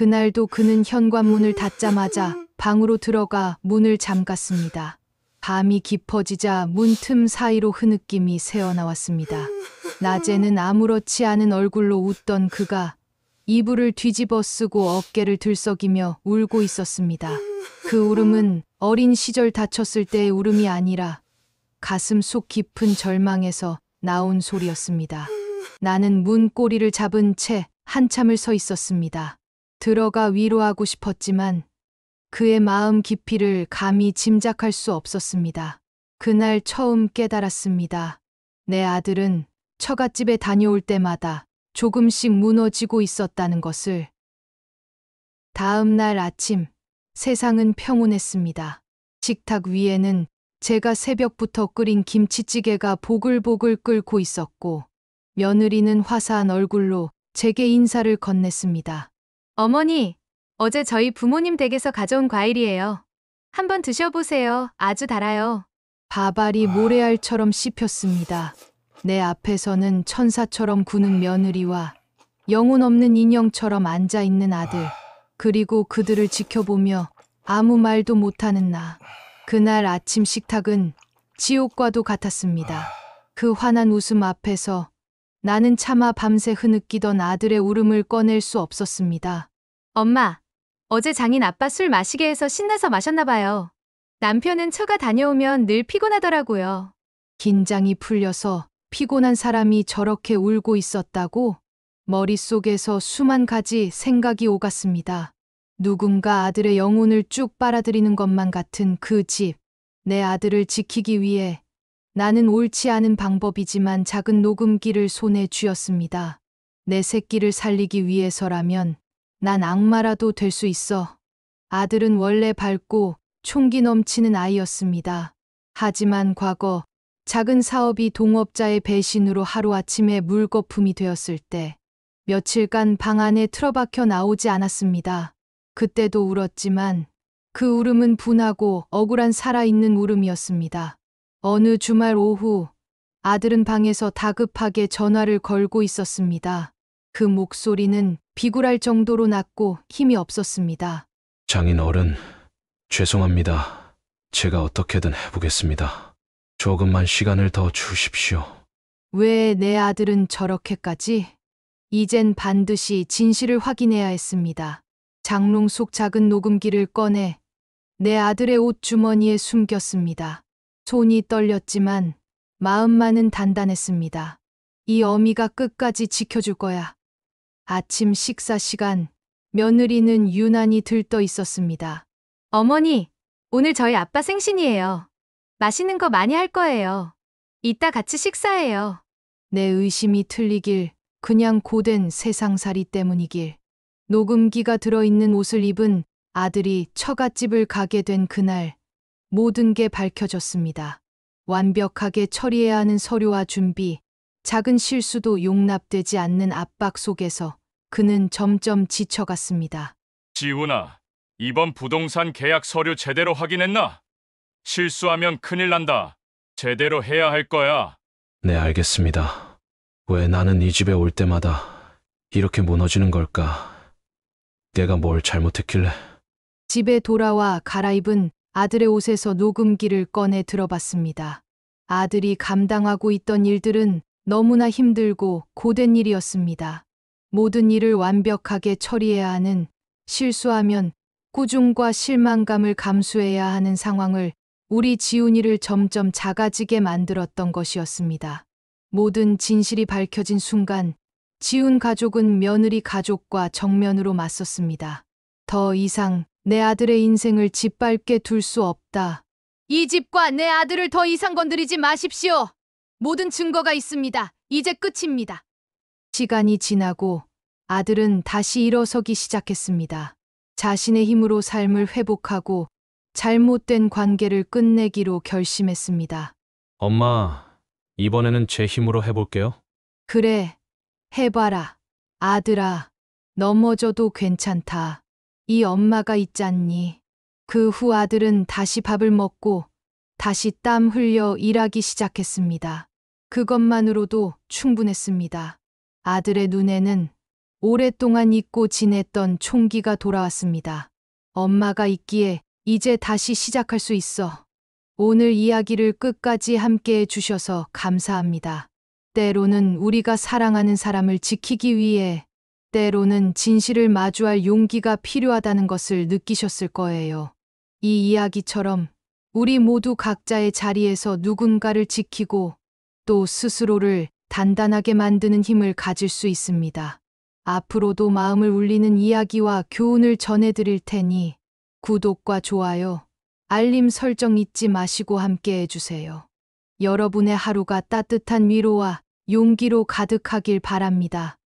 그날도 그는 현관문을 닫자마자 방으로 들어가 문을 잠갔습니다. 밤이 깊어지자 문 틈 사이로 흐느낌이 새어나왔습니다. 낮에는 아무렇지 않은 얼굴로 웃던 그가 이불을 뒤집어 쓰고 어깨를 들썩이며 울고 있었습니다. 그 울음은 어린 시절 다쳤을 때의 울음이 아니라 가슴 속 깊은 절망에서 나온 소리였습니다. 나는 문 꼬리를 잡은 채 한참을 서 있었습니다. 들어가 위로하고 싶었지만 그의 마음 깊이를 감히 짐작할 수 없었습니다. 그날 처음 깨달았습니다. 내 아들은 처갓집에 다녀올 때마다 조금씩 무너지고 있었다는 것을. 다음 날 아침, 세상은 평온했습니다. 식탁 위에는 제가 새벽부터 끓인 김치찌개가 보글보글 끓고 있었고, 며느리는 화사한 얼굴로 제게 인사를 건넸습니다. 어머니, 어제 저희 부모님 댁에서 가져온 과일이에요. 한번 드셔보세요. 아주 달아요. 밥알이 모래알처럼 씹혔습니다. 내 앞에서는 천사처럼 구는 며느리와 영혼 없는 인형처럼 앉아있는 아들, 그리고 그들을 지켜보며 아무 말도 못하는 나. 그날 아침 식탁은 지옥과도 같았습니다. 그 환한 웃음 앞에서 나는 차마 밤새 흐느끼던 아들의 울음을 꺼낼 수 없었습니다. 엄마, 어제 장인 아빠 술 마시게 해서 신나서 마셨나 봐요. 남편은 처가 다녀오면 늘 피곤하더라고요. 긴장이 풀려서 피곤한 사람이 저렇게 울고 있었다고? 머릿속에서 수만 가지 생각이 오갔습니다. 누군가 아들의 영혼을 쭉 빨아들이는 것만 같은 그 집. 내 아들을 지키기 위해 나는 옳지 않은 방법이지만 작은 녹음기를 손에 쥐었습니다. 내 새끼를 살리기 위해서라면 난 악마라도 될 수 있어. 아들은 원래 밝고 총기 넘치는 아이였습니다. 하지만 과거 작은 사업이 동업자의 배신으로 하루아침에 물거품이 되었을 때 며칠간 방 안에 틀어박혀 나오지 않았습니다. 그때도 울었지만 그 울음은 분하고 억울한 살아있는 울음이었습니다. 어느 주말 오후 아들은 방에서 다급하게 전화를 걸고 있었습니다. 그 목소리는 비굴할 정도로 낮고 힘이 없었습니다. 장인 어른, 죄송합니다. 제가 어떻게든 해보겠습니다. 조금만 시간을 더 주십시오. 왜 내 아들은 저렇게까지? 이젠 반드시 진실을 확인해야 했습니다. 장롱 속 작은 녹음기를 꺼내 내 아들의 옷 주머니에 숨겼습니다. 손이 떨렸지만 마음만은 단단했습니다. 이 어미가 끝까지 지켜줄 거야. 아침 식사 시간, 며느리는 유난히 들떠 있었습니다. 어머니, 오늘 저희 아빠 생신이에요. 맛있는 거 많이 할 거예요. 이따 같이 식사해요. 내 의심이 틀리길, 그냥 고된 세상살이 때문이길. 녹음기가 들어있는 옷을 입은 아들이 처갓집을 가게 된 그날, 모든 게 밝혀졌습니다. 완벽하게 처리해야 하는 서류와 준비, 작은 실수도 용납되지 않는 압박 속에서 그는 점점 지쳐갔습니다. 지훈아, 이번 부동산 계약 서류 제대로 확인했나? 실수하면 큰일 난다. 제대로 해야 할 거야. 네, 알겠습니다. 왜 나는 이 집에 올 때마다 이렇게 무너지는 걸까? 내가 뭘 잘못했길래? 집에 돌아와 갈아입은 아들의 옷에서 녹음기를 꺼내 들어봤습니다. 아들이 감당하고 있던 일들은 너무나 힘들고 고된 일이었습니다. 모든 일을 완벽하게 처리해야 하는, 실수하면 꾸중과 실망감을 감수해야 하는 상황을 우리 지훈이를 점점 작아지게 만들었던 것이었습니다. 모든 진실이 밝혀진 순간 지훈 가족은 며느리 가족과 정면으로 맞섰습니다. 더 이상 내 아들의 인생을 짓밟게 둘 수 없다. 이 집과 내 아들을 더 이상 건드리지 마십시오. 모든 증거가 있습니다. 이제 끝입니다. 시간이 지나고 아들은 다시 일어서기 시작했습니다. 자신의 힘으로 삶을 회복하고 잘못된 관계를 끝내기로 결심했습니다. 엄마, 이번에는 제 힘으로 해볼게요. 그래, 해봐라. 아들아, 넘어져도 괜찮다. 이 엄마가 있잖니. 그 후 아들은 다시 밥을 먹고 다시 땀 흘려 일하기 시작했습니다. 그것만으로도 충분했습니다. 아들의 눈에는 오랫동안 잊고 지냈던 총기가 돌아왔습니다. 엄마가 있기에 이제 다시 시작할 수 있어. 오늘 이야기를 끝까지 함께 해주셔서 감사합니다. 때로는 우리가 사랑하는 사람을 지키기 위해 때로는 진실을 마주할 용기가 필요하다는 것을 느끼셨을 거예요. 이 이야기처럼 우리 모두 각자의 자리에서 누군가를 지키고 또 스스로를 단단하게 만드는 힘을 가질 수 있습니다. 앞으로도 마음을 울리는 이야기와 교훈을 전해드릴 테니 구독과 좋아요, 알림 설정 잊지 마시고 함께 해주세요. 여러분의 하루가 따뜻한 위로와 용기로 가득하길 바랍니다.